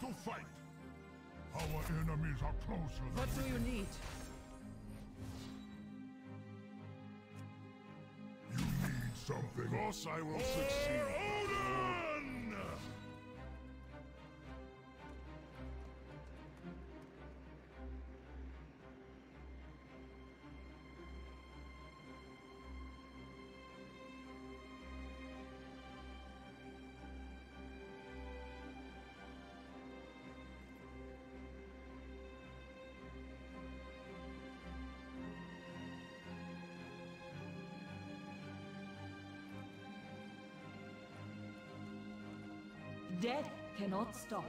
to fight. Our enemies are closer than What do you need? you need something. Of course I will succeed. Odin! Death cannot stop.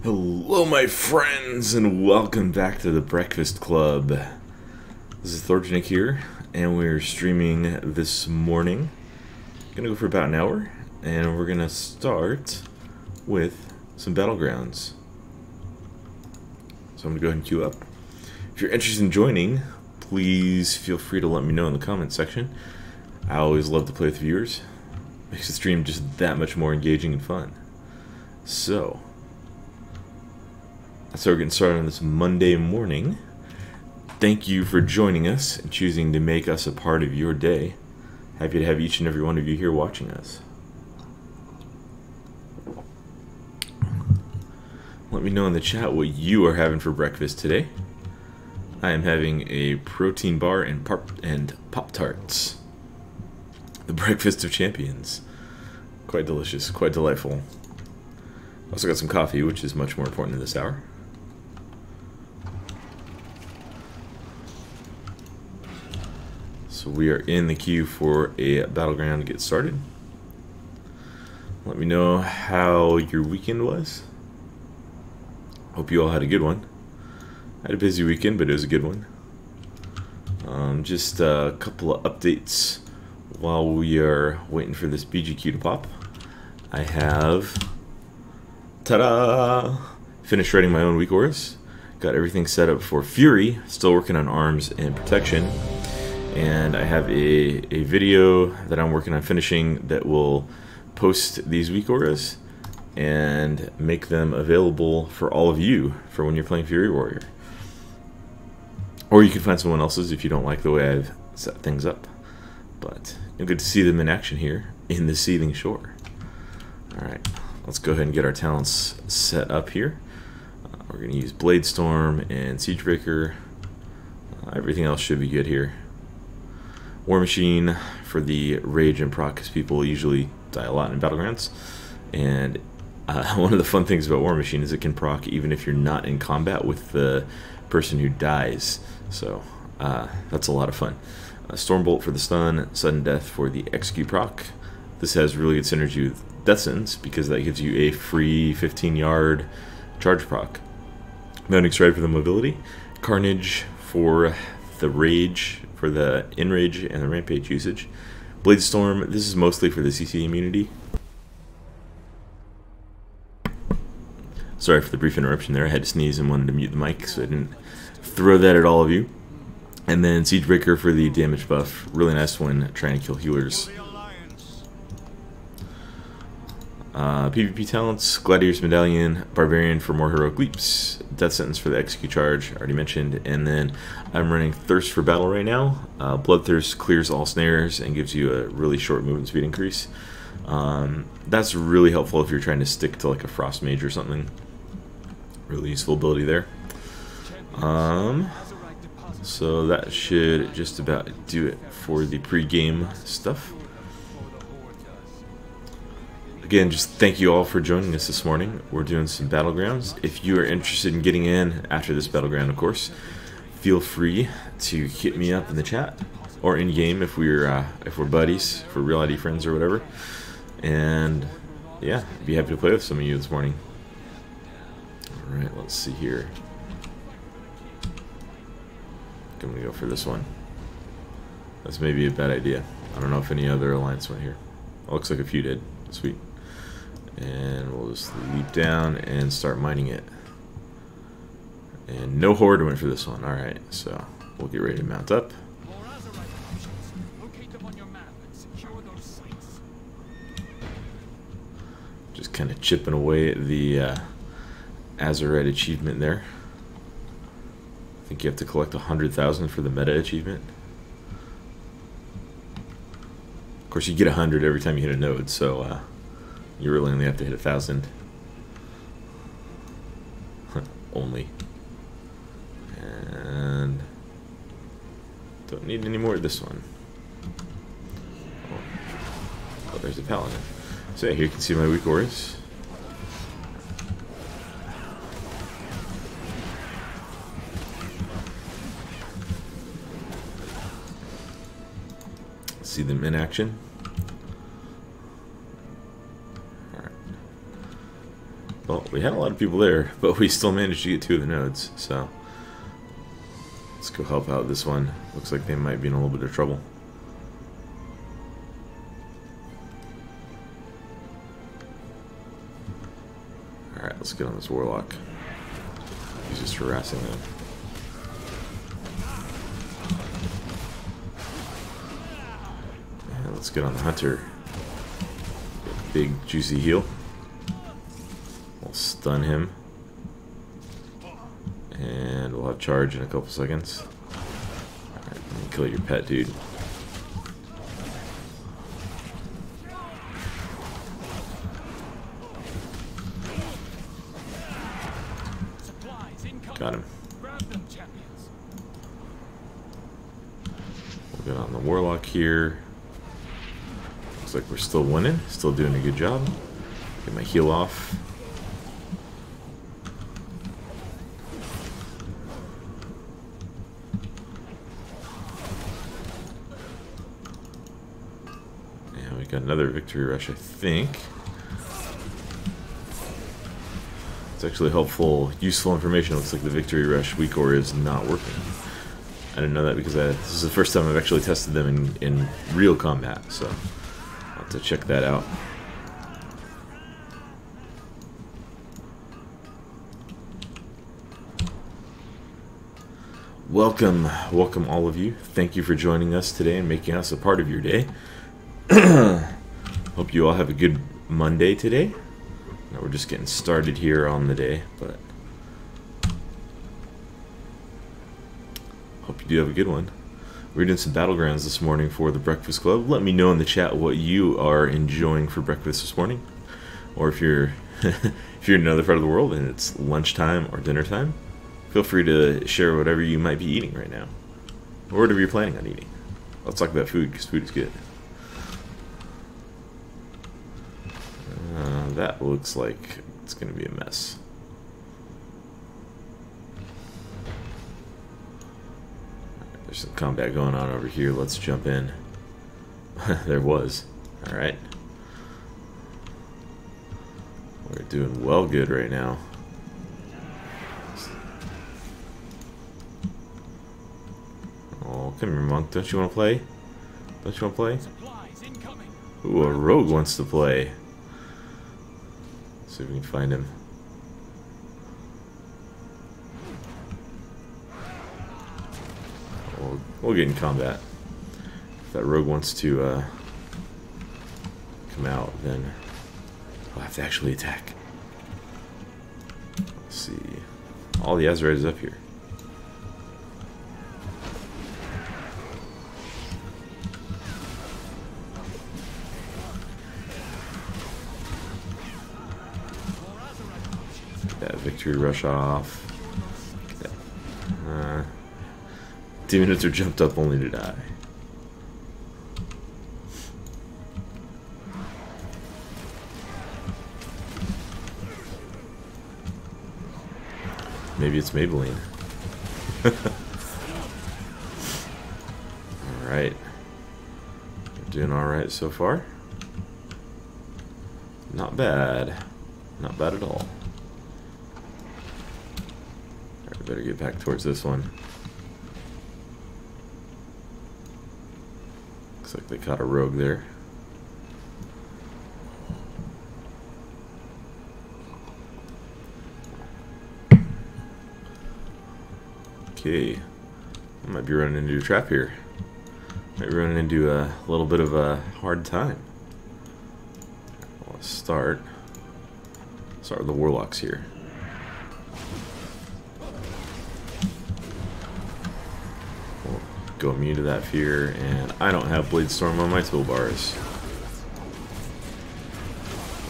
Hello my friends and welcome back to the Breakfast Club. This is Thorgenic here and we're streaming this morning. Gonna go for about an hour and we're gonna start with some battlegrounds. So I'm gonna go ahead and queue up. If you're interested in joining, please feel free to let me know in the comment section. I always love to play with viewers. Makes the stream just that much more engaging and fun. So we're getting started on this Monday morning. Thank you for joining us and choosing to make us a part of your day. Happy to have each and every one of you here watching us. Let me know in the chat what you are having for breakfast today. I am having a protein bar and Pop-Tarts. The breakfast of champions. Quite delicious, quite delightful. Also got some coffee, which is much more important in this hour. So we are in the queue for a battleground to get started. Let me know how your weekend was. Hope you all had a good one. I had a busy weekend, but it was a good one. Just a couple of updates while we are waiting for this BGQ to pop. I have, ta-da! Finished writing my own week orders. Got everything set up for Fury. Still working on arms and protection. And I have a video that I'm working on finishing that will post these week auras and make them available for all of you for when you're playing Fury Warrior. Or you can find someone else's if you don't like the way I've set things up. But good to see them in action here in the Seething Shore. Alright, let's go ahead and get our talents set up here. We're going to use Bladestorm and Siegebreaker. Everything else should be good here. War Machine for the rage and proc, because people usually die a lot in battlegrounds. And one of the fun things about War Machine is it can proc even if you're not in combat with the person who dies. So that's a lot of fun. Stormbolt for the stun, Sudden Death for the execute proc. This has really good synergy with Death Sentence because that gives you a free 15-yard charge proc. Mounting Stride for the mobility. Carnage for the rage, for the enrage and the rampage usage. Bladestorm, this is mostly for the CC immunity. Sorry for the brief interruption there. I had to sneeze and wanted to mute the mic, so I didn't throw that at all of you. And then Siegebreaker for the damage buff. Really nice one, trying to kill healers. PvP talents, Gladiator's Medallion, Barbarian for more heroic leaps, Death Sentence for the execute charge, already mentioned, and then I'm running Thirst for Battle right now. Bloodthirst clears all snares and gives you a really short movement speed increase. That's really helpful if you're trying to stick to like a Frost Mage or something. Really useful ability there. So that should just about do it for the pre-game stuff. Again, just thank you all for joining us this morning. We're doing some battlegrounds. If you are interested in getting in after this battleground, of course, feel free to hit me up in the chat or in game if we're buddies, if we're real ID friends or whatever. And yeah, I'd be happy to play with some of you this morning. All right, let's see here. I'm gonna go for this one. That's maybe a bad idea. I don't know if any other alliance went here. It looks like a few did. Sweet. And we'll just leap down and start mining it. And no horde went for this one. Alright, so we'll get ready to mount up. Just kind of chipping away at the Azerite achievement there. I think you have to collect 100,000 for the meta achievement. Of course, you get 100 every time you hit a node, so you really only have to hit 1,000. Only. And don't need any more of this one. Oh, there's a paladin. So yeah, here you can see my weak auras. See them in action. Alright. Well, we had a lot of people there, but we still managed to get 2 of the nodes, so let's go help out this one. Looks like they might be in a little bit of trouble. Alright, let's get on this warlock. He's just harassing them. And let's get on the hunter. Big juicy heal. We'll stun him. And we'll have charge in a couple seconds. Alright, kill your pet, dude. Got him. We'll get on the warlock here. Looks like we're still winning. Still doing a good job. Get my heal off. And we got another victory rush, I think. It's actually helpful, useful information. It looks like the Victory Rush weak aura is not working. I didn't know that because this is the first time I've actually tested them in real combat, so I'll have to check that out. Welcome all of you. Thank you for joining us today and making us a part of your day. Hope you all have a good Monday today. Now we're just getting started here on the day, but hope you do have a good one. We're doing some battlegrounds this morning for the Breakfast Club. Let me know in the chat what you are enjoying for breakfast this morning, or if you're if you're in another part of the world and it's lunchtime or dinner time, feel free to share whatever you might be eating right now, or whatever you're planning on eating. Let's talk about food because food is good. That looks like it's going to be a mess. There's some combat going on over here. Let's jump in. There was. Alright. We're doing well good right now. Oh, come here, monk. Don't you want to play? Don't you want to play? Ooh, a rogue wants to play. See if we can find him. We'll get in combat. If that rogue wants to come out, then we'll have to actually attack. Let's see. All the Azerite is up here. Victory rush off. Demon Hunter jumped up only to die. Maybe it's Maybelline. Alright. We're doing alright so far. Not bad. Not bad at all. Better get back towards this one. Looks like they caught a rogue there. Okay. I might be running into a trap here. Might be running into a little bit of a hard time. Let's start with the warlocks here. We'll go immune to that fear, and I don't have Blade Storm on my toolbars.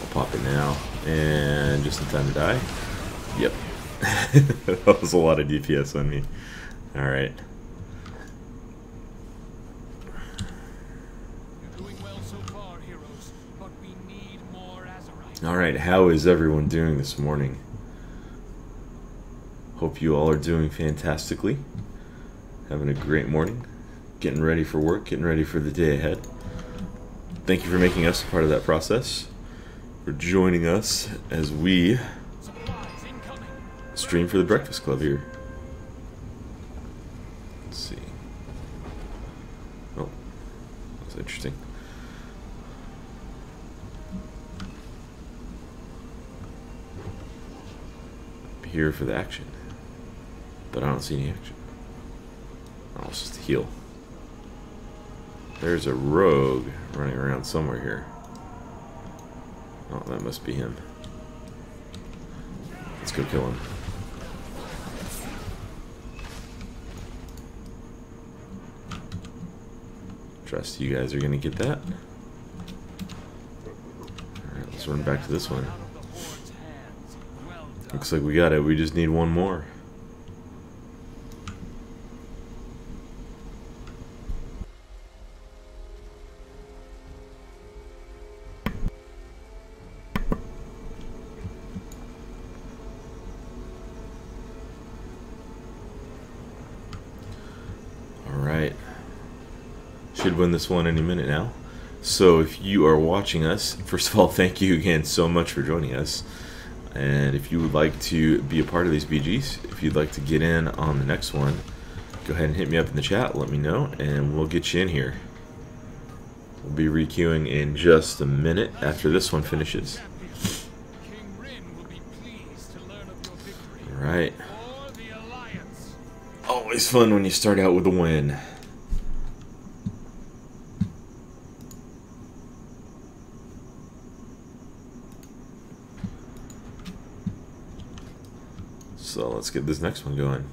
I'll pop it now, and just in time to die. Yep. That was a lot of DPS on me. Alright. Alright, how is everyone doing this morning? Hope you all are doing fantastically. Having a great morning. Getting ready for work, getting ready for the day ahead. Thank you for making us a part of that process. For joining us as we stream for the Breakfast Club here. Let's see. Oh, that's interesting. Here for the action, but I don't see any action. Oh, it's just a heal. There's a rogue running around somewhere here. Oh, that must be him. Let's go kill him. Trust you guys are gonna get that. Alright, let's run back to this one. Looks like we got it. We just need one more. Alright. Should win this one any minute now. So if you are watching us, first of all, thank you again so much for joining us. And if you would like to be a part of these BGs, if you'd like to get in on the next one, go ahead and hit me up in the chat, let me know, and we'll get you in here. We'll be requeuing in just a minute after this one finishes. Alright. Always fun when you start out with a win. So let's get this next one going.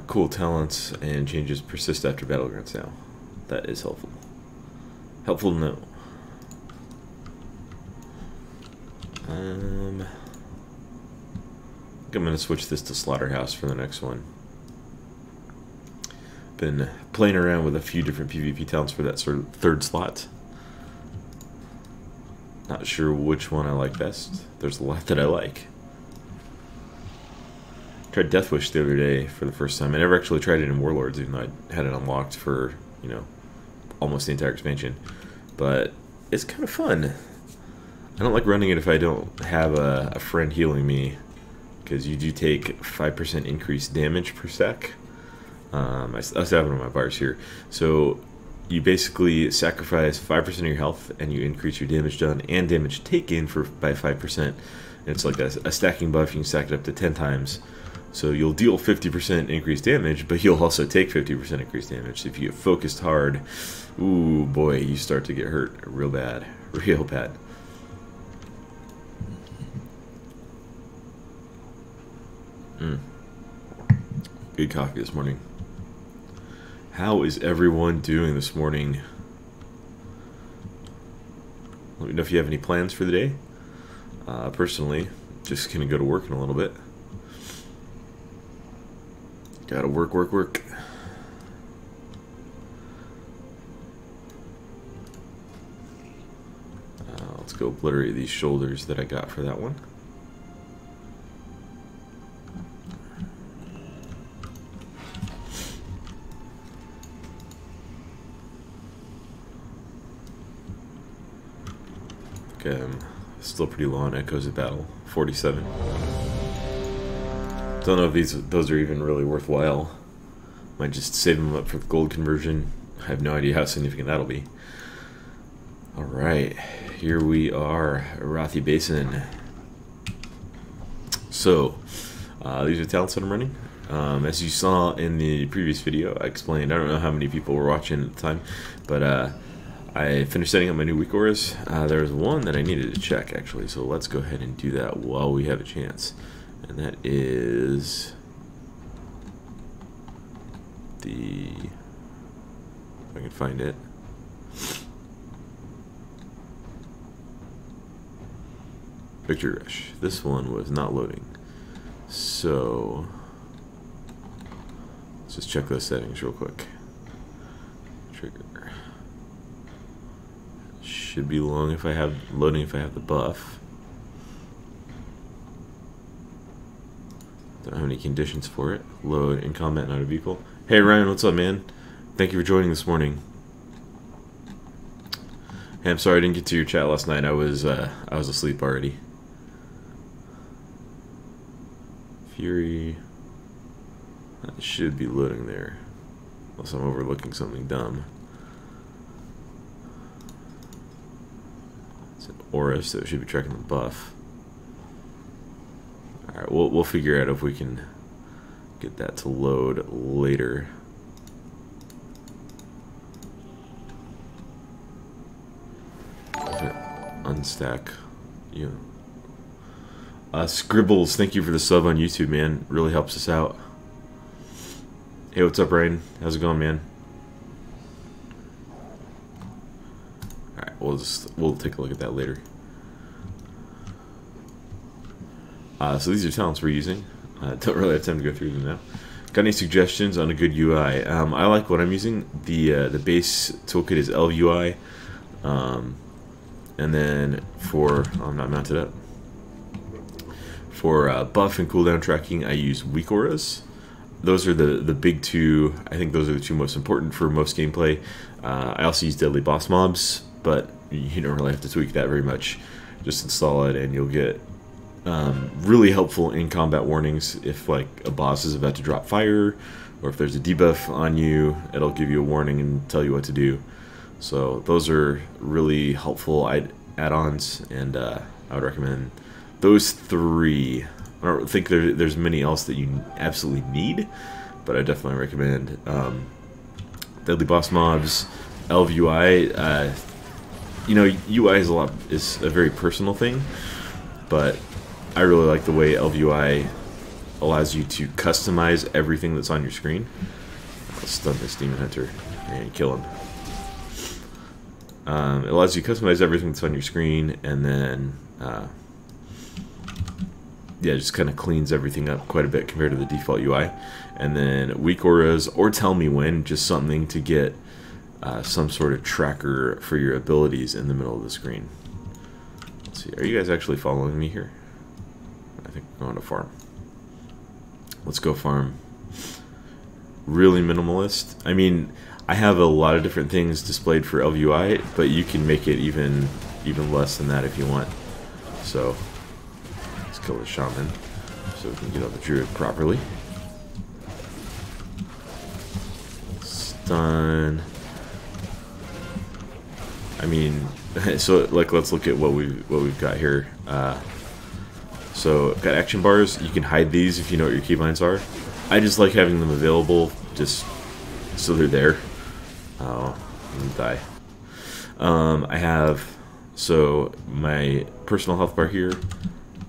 Cool talents and changes persist after battlegrounds now. That is helpful. Helpful to know. I think I'm gonna switch this to Slaughterhouse for the next one. Been playing around with a few different PvP talents for that sort of third slot. Not sure which one I like best. There's a lot that I like. Tried Death Wish the other day for the first time. I never actually tried it in Warlords, even though I had it unlocked for, you know, almost the entire expansion. But it's kind of fun. I don't like running it if I don't have a friend healing me, because you do take 5% increased damage per sec. I still have it on my bars here. So you basically sacrifice 5% of your health and you increase your damage done and damage taken by 5%. And it's like a stacking buff. You can stack it up to 10 times. So you'll deal 50% increased damage, but you'll also take 50% increased damage. So if you get focused hard, ooh boy, you start to get hurt real bad. Real bad. Good coffee this morning. How is everyone doing this morning? Let me know if you have any plans for the day. Personally, just gonna go to work in a little bit. Gotta work. Let's go obliterate these shoulders that I got for that one. Okay, I'm still pretty low on Echoes of Battle, 47. Don't know if those are even really worthwhile. Might just save them up for the gold conversion. I have no idea how significant that'll be. Alright, here we are, Arathi Basin. So, these are talents that I'm running. As you saw in the previous video, I explained, I don't know how many people were watching at the time, but I finished setting up my new weak auras. There was one that I needed to check, actually, so let's go ahead and do that while we have a chance. And that is the... if I can find it. Victory Rush. This one was not loading. So let's just check those settings real quick. Trigger. Should be loading if I have the buff. Don't have any conditions for it. Load in combat, not a vehicle. Hey Ryan, what's up, man? Thank you for joining this morning. Hey, I'm sorry I didn't get to your chat last night. I was asleep already. Fury. That should be loading there. Unless I'm overlooking something dumb. It's an aura, so it should be tracking the buff. Alright, we'll figure out if we can get that to load later. Unstack. Yeah. Scribbles, thank you for the sub on YouTube, man. Really helps us out. Hey, what's up, Ryan? How's it going, man? Alright, we'll take a look at that later. So these are talents we're using. Don't really have time to go through them now. Got any suggestions on a good UI? I like what I'm using. The base toolkit is LUI. And then for... oh, I'm not mounted up. For buff and cooldown tracking, I use weak auras. Those are the big two. I think those are the two most important for most gameplay. I also use deadly boss mobs, but you don't really have to tweak that very much. Just install it and you'll get really helpful in combat warnings. If like a boss is about to drop fire, or if there's a debuff on you, it'll give you a warning and tell you what to do. So those are really helpful add-ons, and I would recommend those three. I don't think there's many else that you absolutely need, but I definitely recommend deadly boss mobs, LUI. You know, UI is a very personal thing, but I really like the way LUI allows you to customize everything that's on your screen. I'll stun this demon hunter and kill him. It allows you to customize everything that's on your screen, and then yeah, just kind of cleans everything up quite a bit compared to the default UI. And then weak auras, or tell me when, just something to get some sort of tracker for your abilities in the middle of the screen. Let's see, are you guys actually following me here? I think I'm going to farm. Let's go farm. Really minimalist. I mean, I have a lot of different things displayed for LUI, but you can make it even less than that if you want. So let's kill the shaman so we can get on the druid properly. Stun. I mean, so like let's look at what we've got here. So I've got action bars. You can hide these if you know what your keybinds are. I just like having them available just so they're there. Oh, I'm gonna die. I have, so my personal health bar here,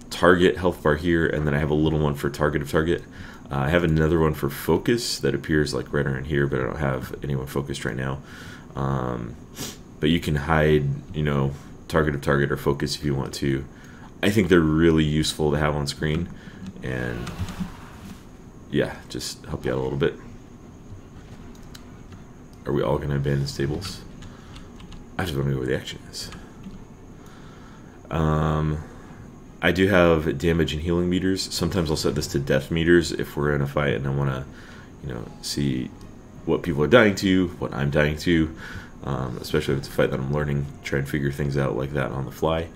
target health bar here, and then I have a little one for target of target. I have another one for focus that appears like right around here, but I don't have anyone focused right now. But you can hide, you know, target of target or focus if you want to. I think they're really useful to have on screen, and yeah, just help you out a little bit. Are we all going to abandon stables? I just want to know where the action is. I do have damage and healing meters. Sometimes I'll set this to death meters if we're in a fight and I want to, you know, see what people are dying to, what I'm dying to, especially if it's a fight that I'm learning, try and figure things out like that on the fly.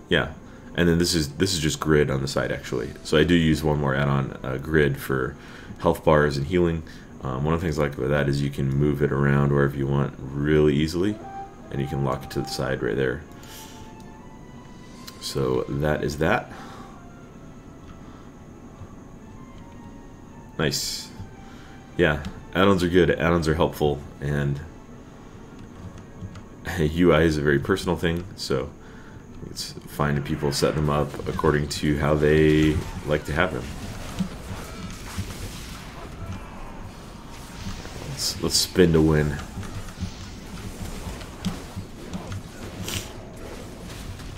Yeah, and then this is just grid on the side actually. So I do use one more add-on, grid, for health bars and healing. One of the things I like about that is you can move it around wherever you want really easily, and you can lock it to the side right there. So that is that. Nice. Yeah, add-ons are good, add-ons are helpful, and UI is a very personal thing, so it's finding people setting them up according to how they like to have them. Let's spin to win.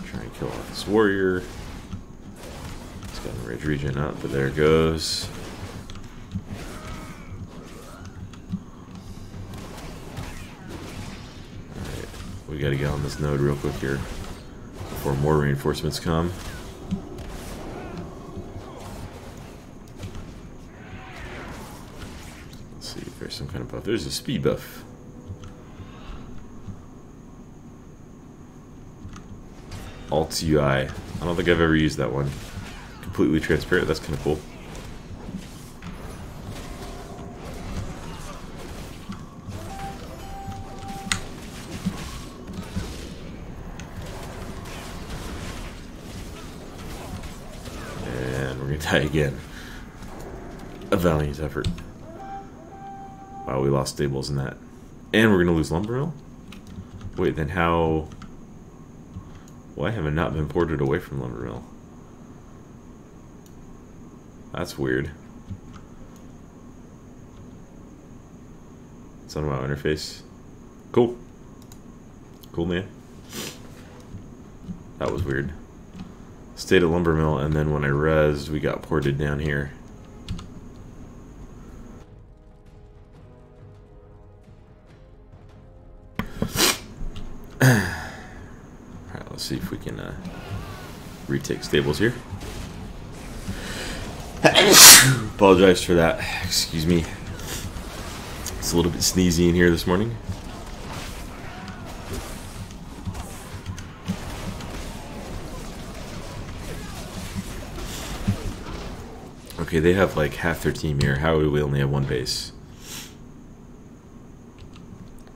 Try and kill off this warrior. He's got a rage regen up, but there it goes. Alright, we gotta get on this node real quick here before more reinforcements come. Let's see if there's some kind of buff. There's a speed buff. Alt UI. I don't think I've ever used that one. Completely transparent. That's kind of cool. And we're going to die again. A valiant effort. Wow, we lost stables in that. And we're going to lose lumber mill? Wait, then how... Why have I not been ported away from lumber mill? That's weird. It's on my interface. Cool. Cool, man. That was weird. Stayed at lumber mill, and then when I rezzed, we got ported down here. Alright, let's see if we can retake stables here. Apologize for that. Excuse me. It's a little bit sneezy in here this morning. Okay, they have like half their team here. How do we only have one base?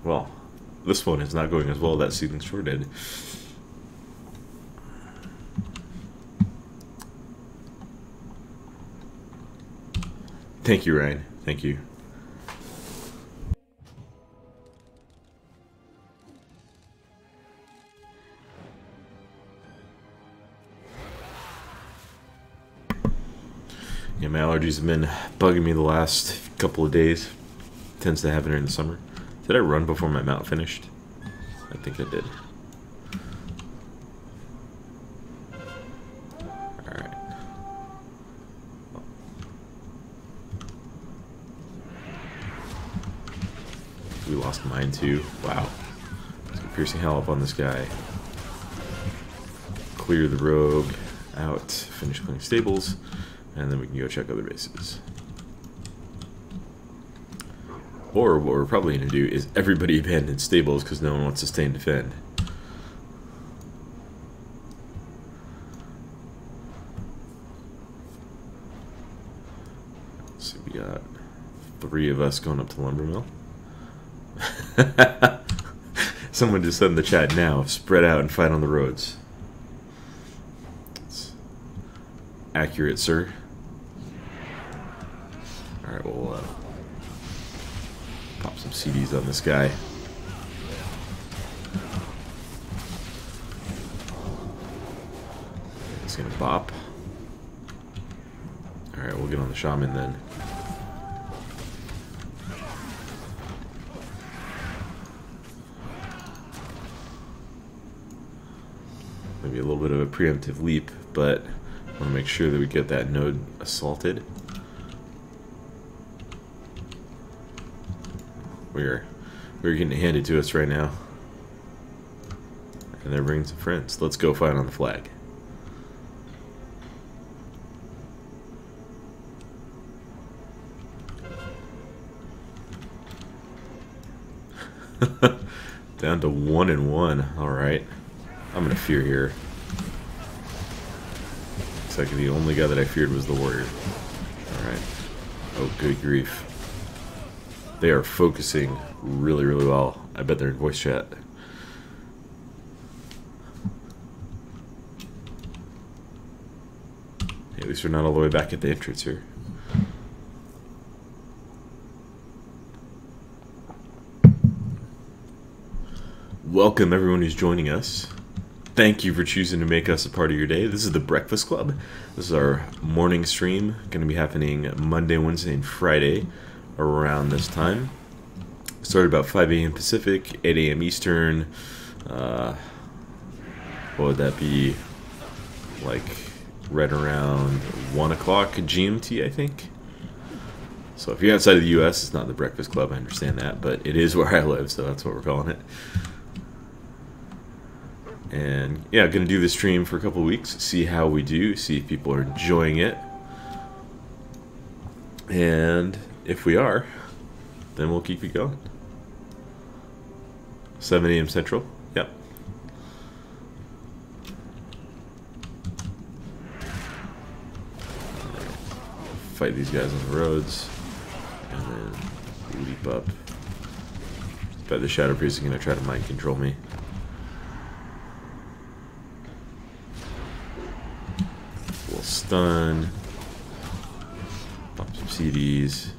Well, this one is not going as well. That Seething Shore did. Thank you, Ryan. Thank you. Yeah, my allergies have been bugging me the last couple of days. Tends to happen during the summer. Did I run before my mount finished? I think I did. Alright. We lost mine too. Wow. Let's get piercing hell up on this guy. Clear the rogue out. Finish cleaning stables. And then we can go check other bases. Or what we're probably going to do is everybody abandon stables because no one wants to stay and defend. Let's see, we got 3 of us going up to lumber mill. Someone just said in the chat now, spread out and fight on the roads. It's accurate, sir. Alright, we'll pop some CDs on this guy. It's gonna bop. Alright, we'll get on the shaman then. Maybe a little bit of a preemptive leap, but I want to make sure that we get that node assaulted. We're getting it handed to us right now. And they're bringing some friends. Let's go fight on the flag. Down to 1-1. Alright. I'm gonna fear here. Looks like the only guy that I feared was the warrior. Alright. Oh, good grief. They are focusing really, really well. I bet they're in voice chat. least we're not all the way back at the entrance here. Welcome everyone who's joining us. Thank you for choosing to make us a part of your day. This is the Breakfast Club. This is our morning stream. Going to be happening Monday, Wednesday, and Friday around this time. Started about 5 a.m. Pacific, 8 a.m. Eastern. What would that be? Like right around 1 o'clock GMT, I think. So if you're outside of the US, it's not the Breakfast Club, I understand that, but it is where I live, so that's what we're calling it. And yeah, I'm going to do this stream for a couple of weeks, see how we do, see if people are enjoying it. And if we are, then we'll keep it going. 7 a.m. Central, yep. Fight these guys on the roads, and then leap up. But the Shadow Priest is going to try to mind control me. We'll stun. Pop some CDs.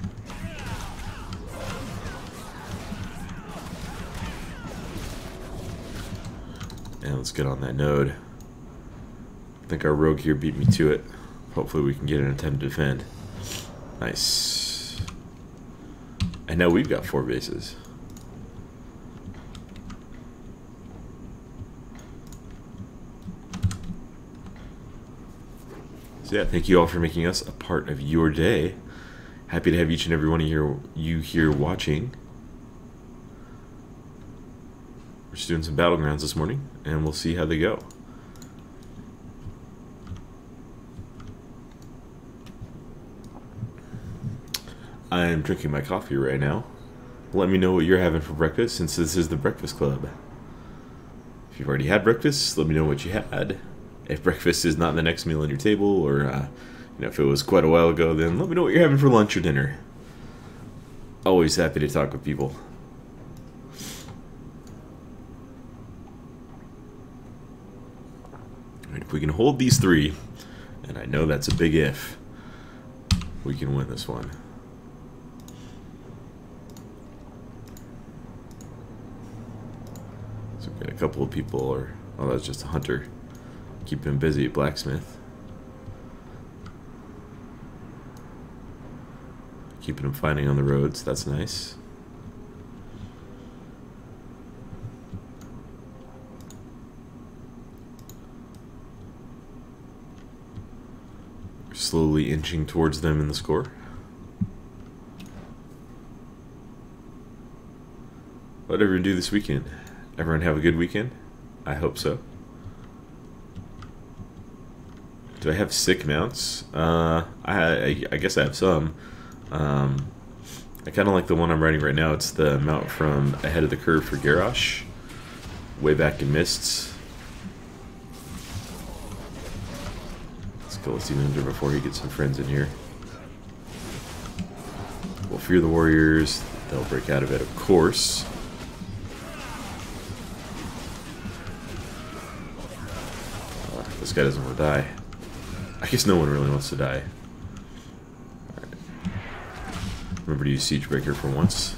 And let's get on that node. I think our rogue here beat me to it. Hopefully we can get an attempt to defend. Nice. And now we've got 4 bases. So yeah, thank you all for making us a part of your day. Happy to have each and every one of you here watching. We're just doing some battlegrounds this morning, and we'll see how they go. I'm drinking my coffee right now. Let me know what you're having for breakfast, since this is the Breakfast Club. If you've already had breakfast, let me know what you had. If breakfast is not the next meal on your table, or you know, if it was quite a while ago, then let me know what you're having for lunch or dinner. Always happy to talk with people. Alright, if we can hold these 3, and I know that's a big if, we can win this one. So we've got a couple of people, or oh, that's just a hunter. Keep him busy, blacksmith. Keeping him fighting on the roads, that's nice. We're slowly inching towards them in the score. What everyone do this weekend? Everyone have a good weekend? I hope so. Do I have sick mounts? I guess I have some. I kind of like the one I'm riding right now. It's the mount from Ahead of the Curve for Garrosh, way back in Mists. Let's kill this demon hunter before he gets some friends in here. We'll fear the warriors. They'll break out of it, of course. This guy doesn't want to die. I guess no one really wants to die. Alright. Remember to use Siegebreaker for once.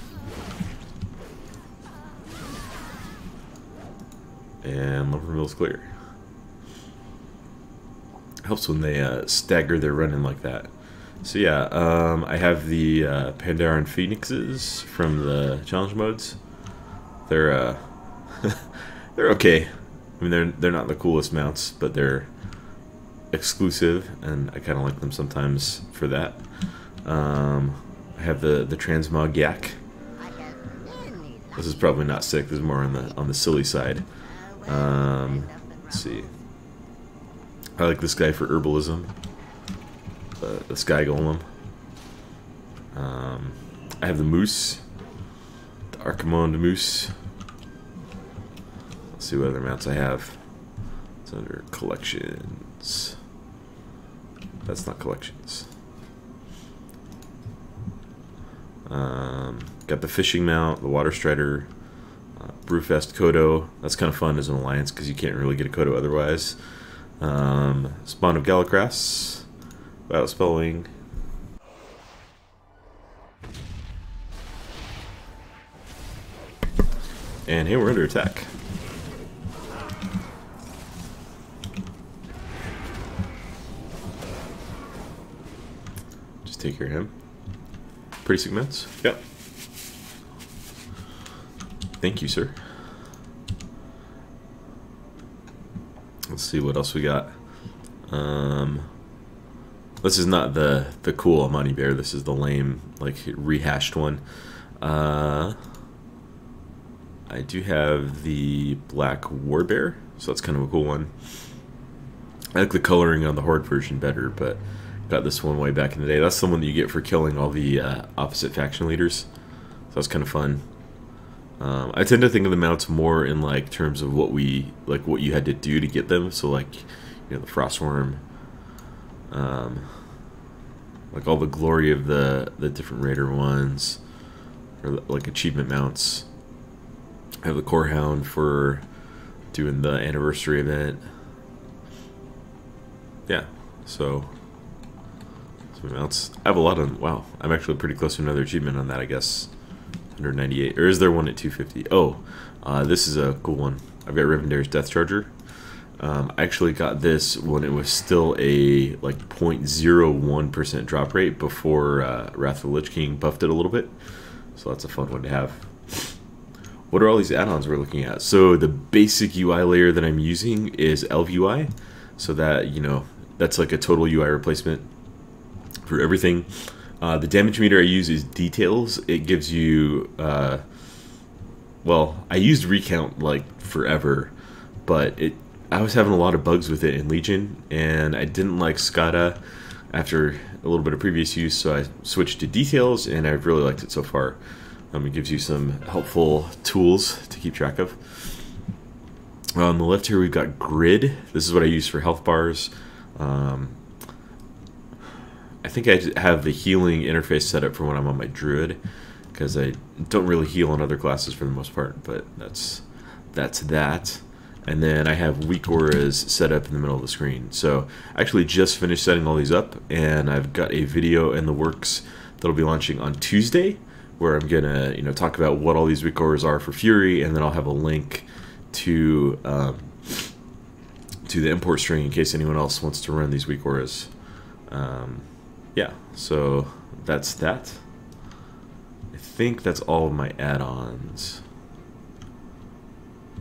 And Lumber Mill's clear. Helps when they stagger their running like that. So yeah, I have the Pandaren Phoenixes from the challenge modes. They're they're okay. I mean, they're not the coolest mounts, but they're exclusive, and I kind of like them sometimes for that. I have the Transmog Yak. This is probably not sick. This is more on the silly side. Let's see. I like this guy for herbalism. The Sky Golem. I have the Moose, the Archimond Moose. Let's see what other mounts I have. It's under collections. That's not collections. Got the fishing mount, the water strider, Brewfest Kodo. That's kind of fun as an alliance because you can't really get a Kodo otherwise. Spawn of Galacrass, Without spelling. And hey, we're under attack. Just take care of him. Pretty sick mounts? Yep. Thank you, sir. Let's see what else we got. This is not the cool Amani Bear. This is the lame, like, rehashed one. I do have the Black War Bear, so that's kind of a cool one. I like the coloring on the Horde version better, but got this one way back in the day. That's the one that you get for killing all the opposite faction leaders. So that's kind of fun. I tend to think of the mounts more in like terms of what you had to do to get them. So like, you know, the Frostworm, like all the glory of the different Raider ones, or like achievement mounts. I have the Core Hound for doing the anniversary event. Yeah, so some mounts. I have a lot on. Wow, I'm actually pretty close to another achievement on that, I guess. 198, or is there one at 250? Oh, this is a cool one. I've got Rivendare's Death Charger. I actually got this when it was still a like 0.01% drop rate before Wrath of the Lich King buffed it a little bit. So that's a fun one to have. What are all these add-ons we're looking at? So the basic UI layer that I'm using is ElvUI. So that, you know, that's like a total UI replacement for everything. The damage meter I use is Details. It gives you, well, I used Recount like forever, but I was having a lot of bugs with it in Legion, and I didn't like SCADA after a little bit of previous use, so I switched to Details, and I've really liked it so far. It gives you some helpful tools to keep track of. On the left here, we've got Grid. This is what I use for health bars. I think I have the healing interface set up for when I'm on my Druid, because I don't really heal on other classes for the most part, but that's that. And then I have weak auras set up in the middle of the screen. So I actually just finished setting all these up, and I've got a video in the works that'll be launching on Tuesday, where I'm gonna, you know, talk about what all these weak auras are for Fury, and then I'll have a link to the import string in case anyone else wants to run these weak auras. Yeah, so that's that. I think that's all of my add-ons.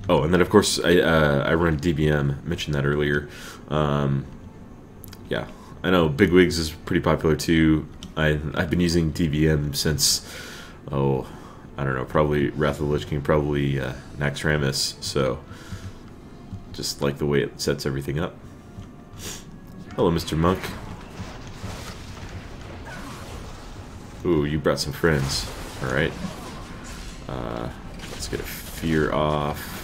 Oh, and then of course I run DBM. Mentioned that earlier. Yeah, I know Bigwigs is pretty popular too. I've been using DBM since, oh, I don't know, probably Wrath of the Lich King, probably Naxxramas. So just like the way it sets everything up. Hello, Mr. Monk. Ooh, you brought some friends. All right. Let's get a fear off.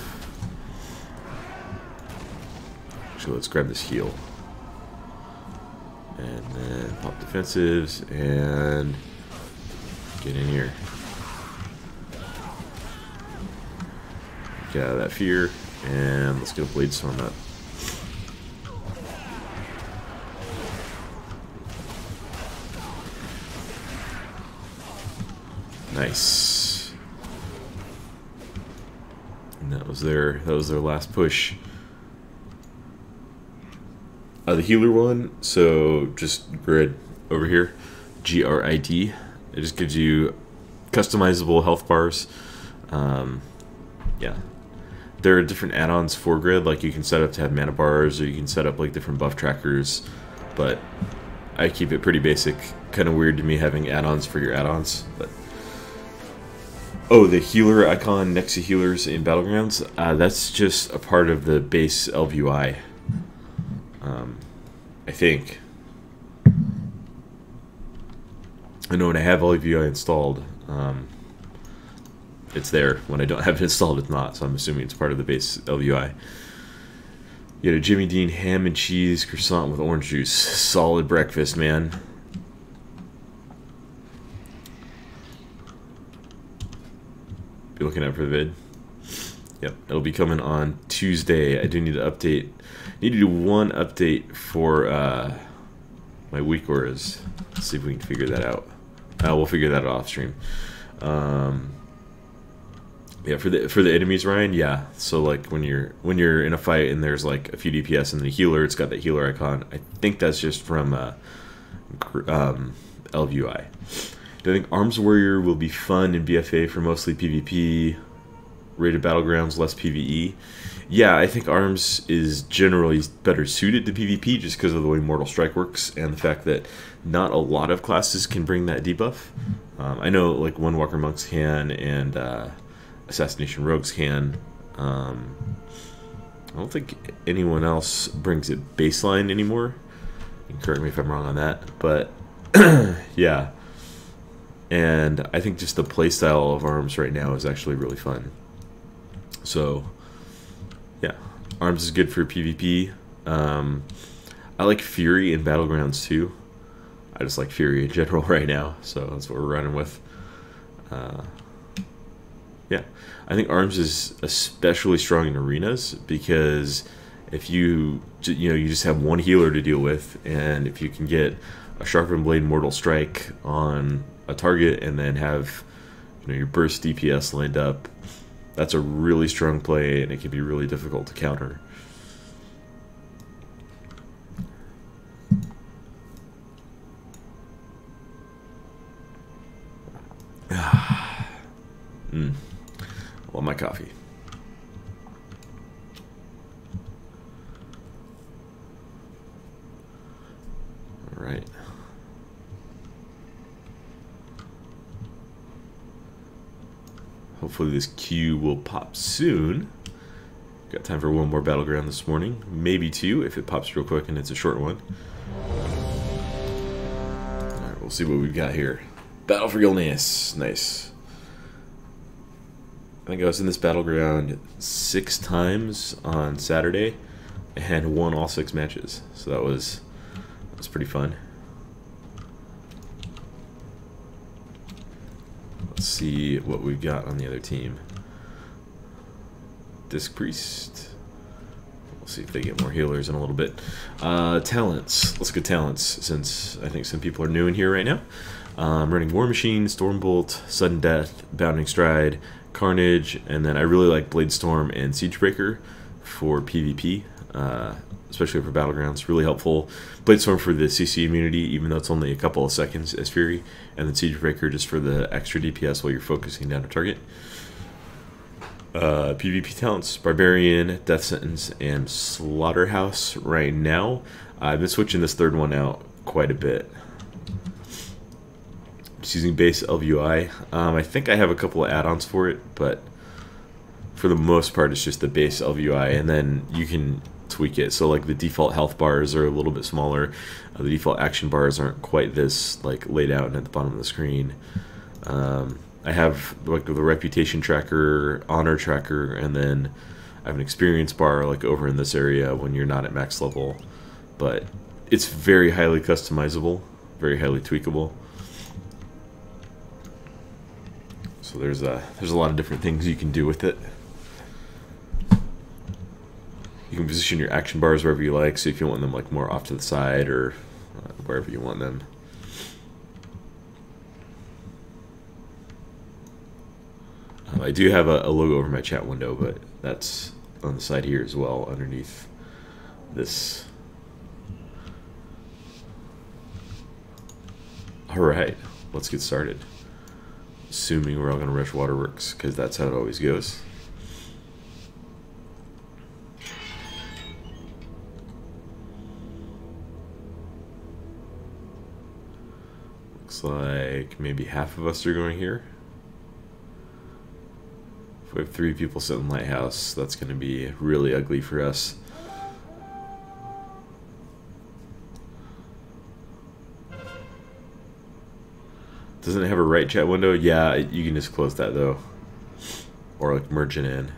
Actually, let's grab this heal. And then pop defensives and get in here. Get out of that fear, and let's get a Blade Storm up. Nice. And that was their last push. The healer one, so just Grid over here, GRID. It just gives you customizable health bars. Yeah, there are different add-ons for Grid, like you can set up to have mana bars, or you can set up like different buff trackers, but I keep it pretty basic. Kind of weird to me having add-ons for your add-ons, but oh, the healer icon next to healers in Battlegrounds, that's just a part of the base ElvUI. I think. I know when I have ElvUI installed, it's there. When I don't have it installed, it's not, so I'm assuming it's part of the base ElvUI. You had a Jimmy Dean ham and cheese croissant with orange juice. Solid breakfast, man. Be looking out for the vid. Yep, it'll be coming on Tuesday. I do need to update. Need to do one update for my weak auras. Let's see if we can figure that out. We'll figure that out off stream. Yeah, for the enemies, Ryan. Yeah, so like when you're in a fight and there's like a few DPS and the healer, it's got that healer icon. I think that's just from LVUI. Do I think Arms Warrior will be fun in BFA for mostly PvP? Rated Battlegrounds, less PvE. Yeah, I think Arms is generally better suited to PvP just because of the way Mortal Strike works and the fact that not a lot of classes can bring that debuff. I know like Windwalker Monks can and Assassination Rogues can. I don't think anyone else brings it baseline anymore. You can correct me if I'm wrong on that, but yeah. And I think just the playstyle of Arms right now is actually really fun. So, yeah, Arms is good for PvP. I like Fury in Battlegrounds too. I just like Fury in general right now, so that's what we're running with. Yeah, I think Arms is especially strong in arenas because if you just have one healer to deal with, and if you can get a Sharpened Blade Mortal Strike on a target and then have your burst DPS lined up, that's a really strong play, and it can be really difficult to counter. Love my coffee. All right. Hopefully this queue will pop soon. Got time for one more battleground this morning. Maybe two if it pops real quick and it's a short one. Alright, we'll see what we've got here. Battle for Gilneas. Nice. I think I was in this battleground 6 times on Saturday and won all 6 matches. So that was pretty fun. Let's see what we've got on the other team. Disc Priest. We'll see if they get more healers in a little bit. Talents. Let's go talents, since I think some people are new in here right now. I'm running War Machine, Stormbolt, Sudden Death, Bounding Stride, Carnage, and then I really like Bladestorm and Siegebreaker for PvP, especially for Battlegrounds. Really helpful. Bladestorm for the CC immunity, even though it's only a couple of seconds as Fury, and then Siegebreaker just for the extra DPS while you're focusing down a target. PvP talents, Barbarian, Death Sentence, and Slaughterhouse right now. I've been switching this third one out quite a bit. Just using base LVUI. I think I have a couple of add-ons for it, but for the most part it's just the base LVUI, and then you can tweak it. So like the default health bars are a little bit smaller. The default action bars aren't quite this like laid out and at the bottom of the screen. I have like the reputation tracker, honor tracker, and then I have an experience bar like over in this area when you're not at max level. But it's very highly customizable, very highly tweakable. So there's a lot of different things you can do with it. You can position your action bars wherever you like, so if you want them like more off to the side or wherever you want them. I do have a logo over my chat window, but that's on the side here as well, underneath this. Alright, let's get started. Assuming we're all going to rush Waterworks, because that's how it always goes. Looks like maybe half of us are going here. If we have 3 people sitting Lighthouse, that's going to be really ugly for us. Doesn't it have a right chat window? Yeah, you can just close that though. Or like merge it in.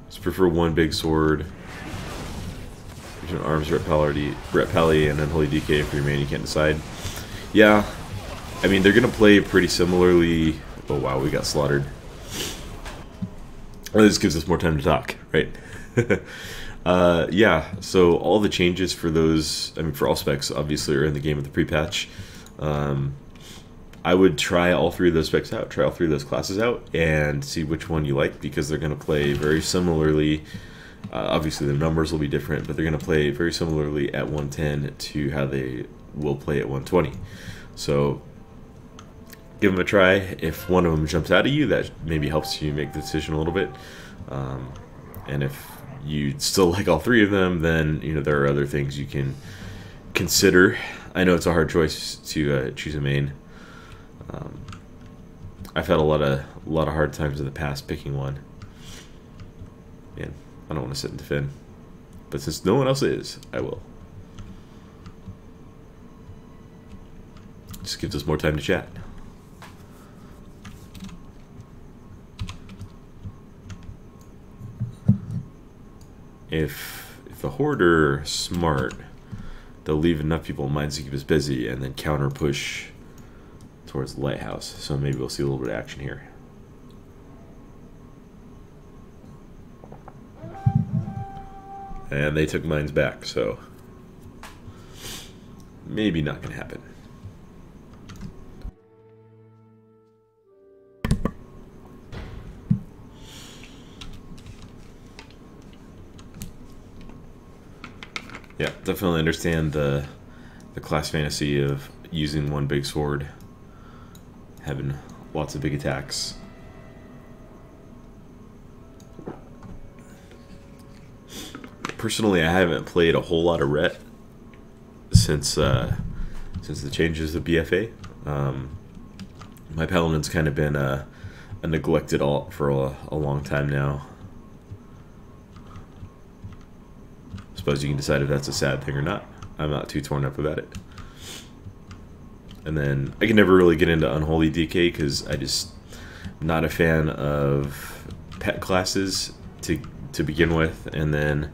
Just prefer one big sword. An arms Ret Pally and Unholy DK for your main, you can't decide. Yeah, I mean, they're going to play pretty similarly. Oh wow, we got slaughtered. Well, this gives us more time to talk, right? Yeah, so all the changes for those, I mean, for all specs, obviously, are in the game with the pre-patch. I would try all three of those specs out, try all three of those classes out, and see which one you like, because they're going to play very similarly. Obviously, the numbers will be different, but they're going to play very similarly at 110 to how they will play at 120. So give them a try. If one of them jumps out at you, that maybe helps you make the decision a little bit. And if you still like all three of them, then there are other things you can consider. I know it's a hard choice to choose a main. I've had a lot of hard times in the past picking one. Man, I don't want to sit and defend, but since no one else is, I will. Just gives us more time to chat. If the Horde are smart, they'll leave enough people in mines to keep us busy, and then counter push towards the lighthouse. So maybe we'll see a little bit of action here. And they took mines back, so maybe not going to happen. Yeah, definitely understand the class fantasy of using one big sword, having lots of big attacks. Personally, I haven't played a whole lot of Ret since the changes of BFA. My Paladin's kind of been a neglected alt for a long time now. Suppose you can decide if that's a sad thing or not. I'm not too torn up about it. And then I can never really get into Unholy DK because I'm not a fan of pet classes to begin with, and then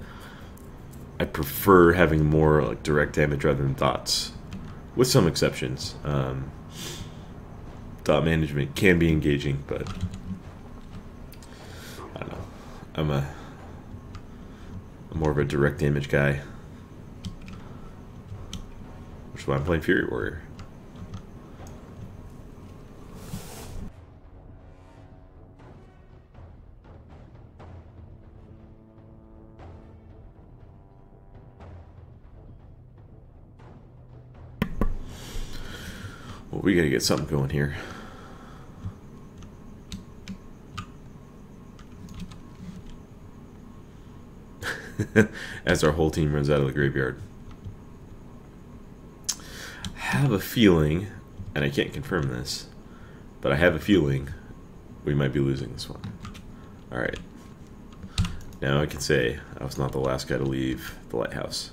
I prefer having more like direct damage rather than dots, with some exceptions. Dot management can be engaging, but I don't know. I'm more of a direct damage guy, which is why I'm playing Fury Warrior. Well, we gotta get something going here. As our whole team runs out of the graveyard. I have a feeling, and I can't confirm this, but I have a feeling we might be losing this one. Alright. Now I can say I was not the last guy to leave the lighthouse.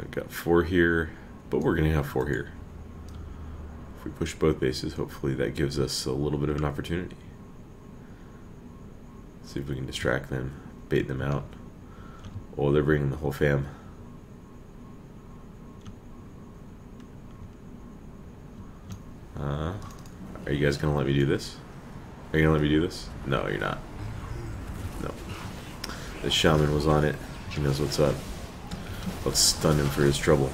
I've got 4 here, but we're going to have 4 here. If we push both bases, hopefully that gives us a little bit of an opportunity. See if we can distract them, bait them out. Oh, they're bringing the whole fam. Are you guys going to let me do this? Are you going to let me do this? No, you're not. No. The shaman was on it. He knows what's up. Let's stun him for his trouble.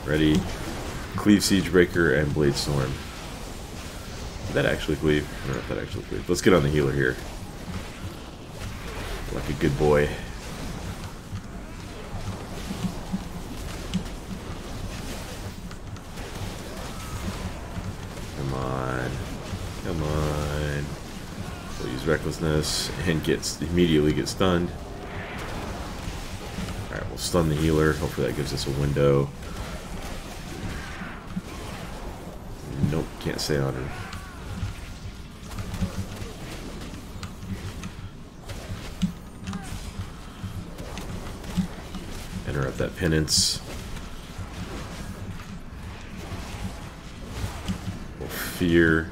Ready? Cleave Siegebreaker and Blade Storm. Did that actually cleave? I don't know if that actually cleaved. Let's get on the healer here. Like a good boy. Come on. Come on. We'll use Recklessness and immediately get stunned. Alright, we'll stun the healer. Hopefully that gives us a window. Nope, can't stay on him. Interrupt that penance. We'll fear.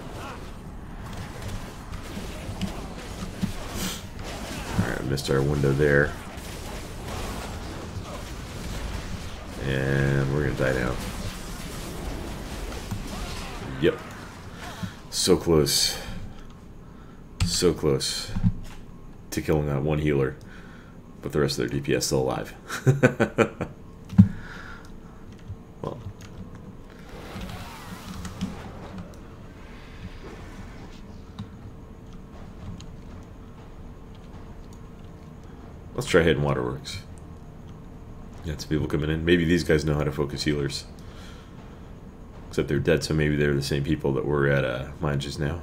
Alright, missed our window there. And we're gonna die now. Yep. So close. So close to killing that one healer. But the rest of their DPS still alive. Well. Let's try hitting waterworks. Got some people coming in. Maybe these guys know how to focus healers. Except they're dead, so maybe they're the same people that were at mine just now.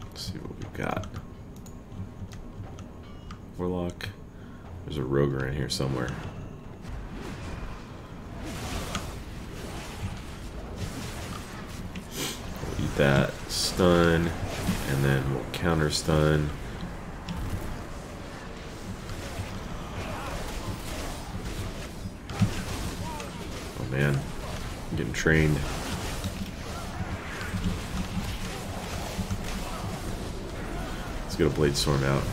Let's see what we've got. Warlock. There's a rogue around here somewhere. We'll eat that. Stun. And then we'll counter stun. Oh man, I'm getting trained. Let's get a blade storm out.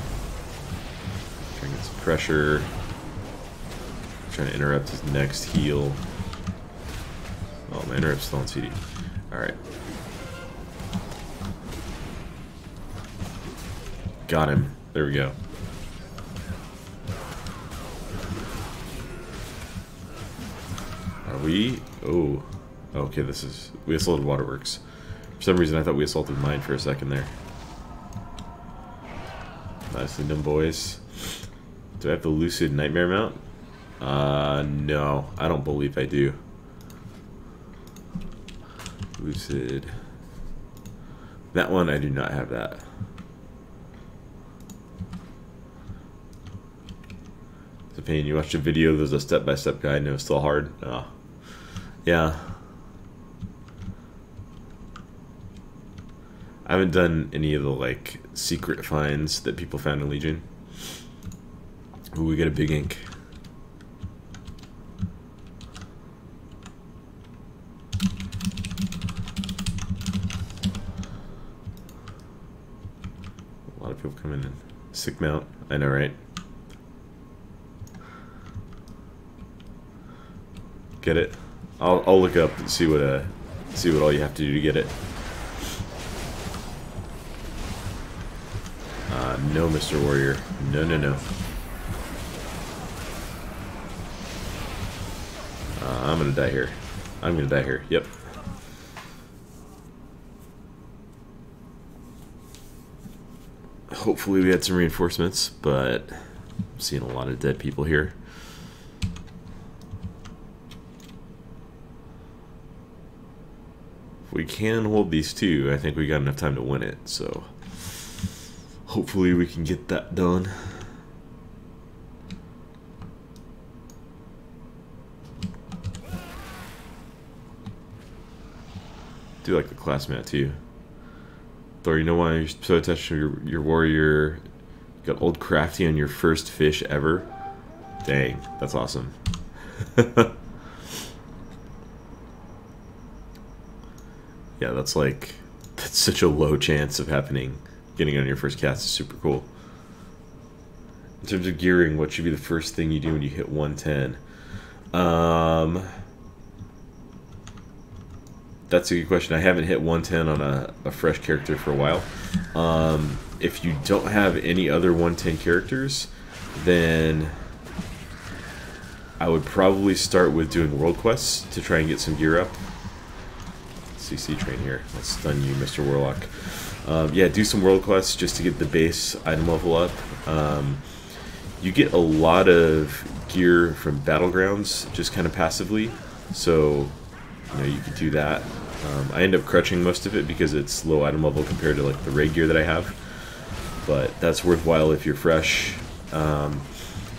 Trying to get some pressure. Trying to interrupt his next heal. Oh, my interrupt's still on CD. Alright. Got him. There we go. Are we? Oh. Okay, this is... We assaulted waterworks. For some reason I thought we assaulted mine for a second there. Nicely done, boys. Do I have the Lucid Nightmare mount? No. I don't believe I do. Lucid. That one, I do not have that. It's a pain. You watched a video, there's a step-by-step guide, and it was still hard. Oh. Yeah. I haven't done any of the, like, secret finds that people found in Legion. Ooh, we get a big ink. A lot of people coming in. Sick mount. I know, right? Get it? I'll look up and see what all you have to do to get it. No, Mr. Warrior. No, no, no. I'm gonna die here. I'm gonna die here. Yep. Hopefully we had some reinforcements, but I'm seeing a lot of dead people here. If we can hold these two, I think we got enough time to win it, so hopefully we can get that done. Do like the class mat too. Thor, you know why you're so attached to your warrior? You got old crafty on your first fish ever? Dang, that's awesome. Yeah, that's such a low chance of happening. Getting on your first cast is super cool. In terms of gearing, what should be the first thing you do when you hit 110? That's a good question. I haven't hit 110 on a fresh character for a while. If you don't have any other 110 characters, then I would probably start with doing world quests to try and get some gear up. CC train here. Let's stun you, Mr. Warlock. Yeah, do some world quests just to get the base item level up. You get a lot of gear from Battlegrounds just kind of passively, so you know you could do that. I end up crutching most of it because it's low item level compared to like the raid gear that I have, but that's worthwhile if you're fresh.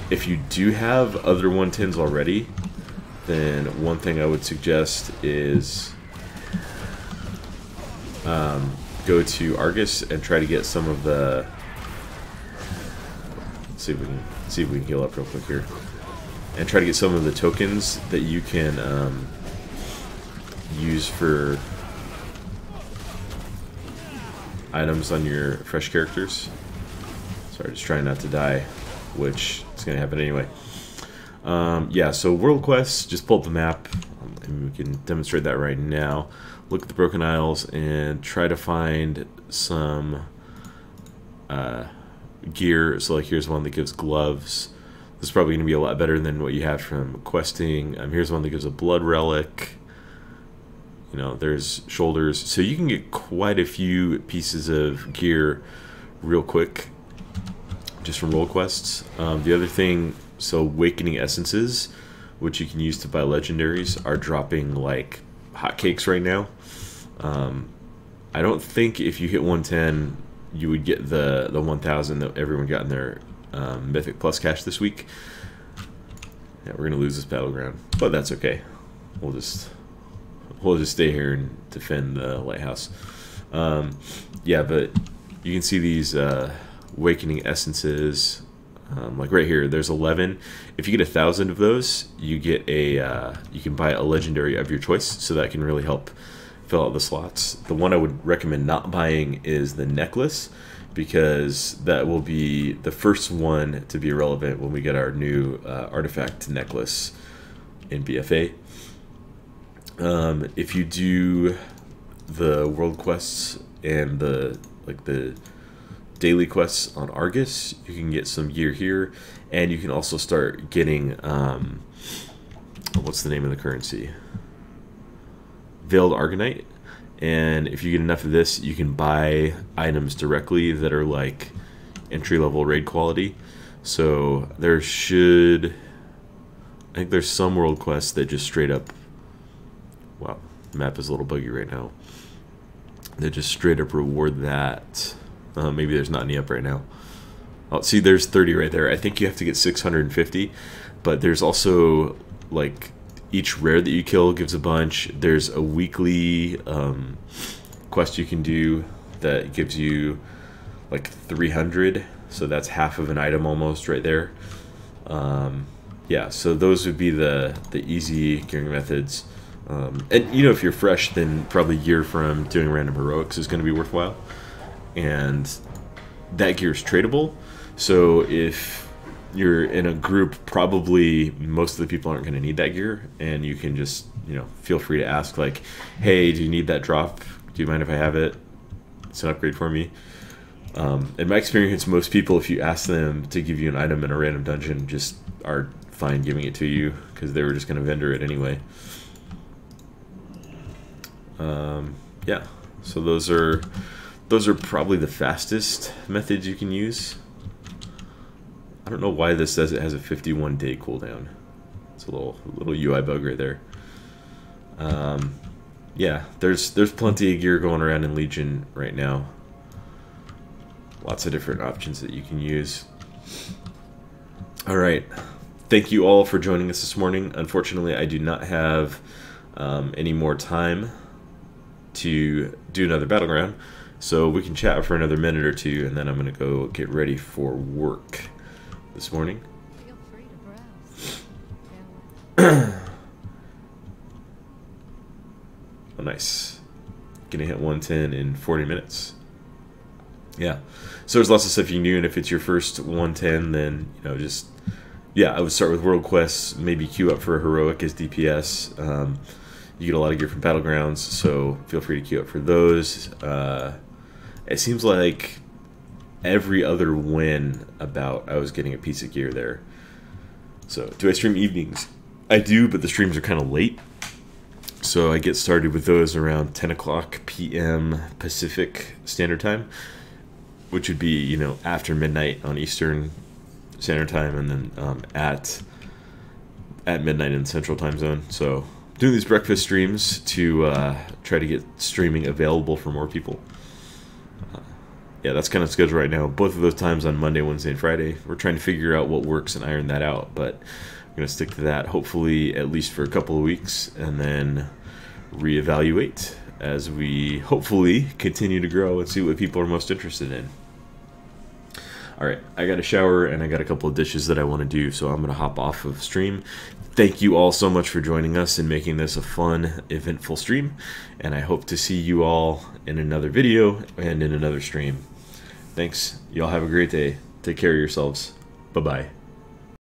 If you do have other 110s already, then one thing I would suggest is go to Argus and try to get some of the. Let's see if we can heal up real quick here, and try to get some of the tokens that you can use for items on your fresh characters. Sorry, just trying not to die, which is going to happen anyway. Yeah, so world quests, just pull up the map, and we can demonstrate that right now. Look at the Broken Isles and try to find some gear. So like here's one that gives gloves. This is probably going to be a lot better than what you have from questing. Here's one that gives a blood relic. You know, there's shoulders. So you can get quite a few pieces of gear real quick just from role quests. The other thing, so Awakening Essences, which you can use to buy legendaries, are dropping like hotcakes right now. I don't think if you hit 110, you would get the 1,000 that everyone got in their Mythic Plus cache this week. Yeah, we're gonna lose this battleground, but that's okay. We'll just stay here and defend the lighthouse. Yeah, but you can see these Awakening Essences. Like right here, there's 11. If you get 1,000 of those, you get a you can buy a legendary of your choice, so that can really help fill out the slots. The one I would recommend not buying is the necklace, because that will be the first one to be irrelevant when we get our new artifact necklace in BFA. If you do the world quests and the daily quests on Argus, you can get some gear here, and you can also start getting what's the name of the currency? Veiled Argonite. And if you get enough of this, you can buy items directly that are like entry-level raid quality. So there I think there's some world quests that just straight up, wow, the map is a little buggy right now, that just straight up reward that. Maybe there's not any up right now. Oh, see, there's 30 right there. I think you have to get 650, but there's also like each rare that you kill gives a bunch. There's a weekly quest you can do that gives you like 300, so that's half of an item almost right there. Yeah, so those would be the easy gearing methods. And you know, if you're fresh, then probably gear from doing random heroics is going to be worthwhile, and that gear is tradable. So if you're in a group, probably most of the people aren't going to need that gear, and you can just, you know, feel free to ask like, hey, do you need that drop? Do you mind if I have it? It's an upgrade for me. In my experience, most people, if you ask them to give you an item in a random dungeon, just are fine giving it to you, because they were just going to vendor it anyway. Yeah, so those are probably the fastest methods you can use. I don't know why this says it has a 51-day cooldown. It's a little UI bug right there. Yeah, there's plenty of gear going around in Legion right now. Lots of different options that you can use. All right, thank you all for joining us this morning. Unfortunately, I do not have any more time to do another battleground, so we can chat for another minute or two, and then I'm gonna go get ready for work this morning. Feel free to browse. Oh, nice. Gonna hit 110 in 40 minutes. Yeah. So there's lots of stuff you can do, and if it's your first 110, then, you know, just, yeah, I would start with world quests, maybe queue up for a heroic as DPS. You get a lot of gear from Battlegrounds, so feel free to queue up for those. It seems like every other win about I was getting a piece of gear there. So, do I stream evenings? I do, but the streams are kind of late. So I get started with those around 10 o'clock p.m. Pacific Standard Time, which would be, you know, after midnight on Eastern Standard Time, and then at midnight in the Central Time Zone. So doing these breakfast streams to try to get streaming available for more people. Yeah, that's kind of scheduled right now. Both of those times on Monday, Wednesday, and Friday. We're trying to figure out what works and iron that out, but I'm going to stick to that hopefully at least for a couple of weeks, and then reevaluate as we hopefully continue to grow and see what people are most interested in. Alright, I got a shower and I got a couple of dishes that I want to do, so I'm going to hop off of stream. Thank you all so much for joining us and making this a fun, eventful stream, and I hope to see you all in another video and in another stream. Thanks. Y'all have a great day. Take care of yourselves. Bye-bye.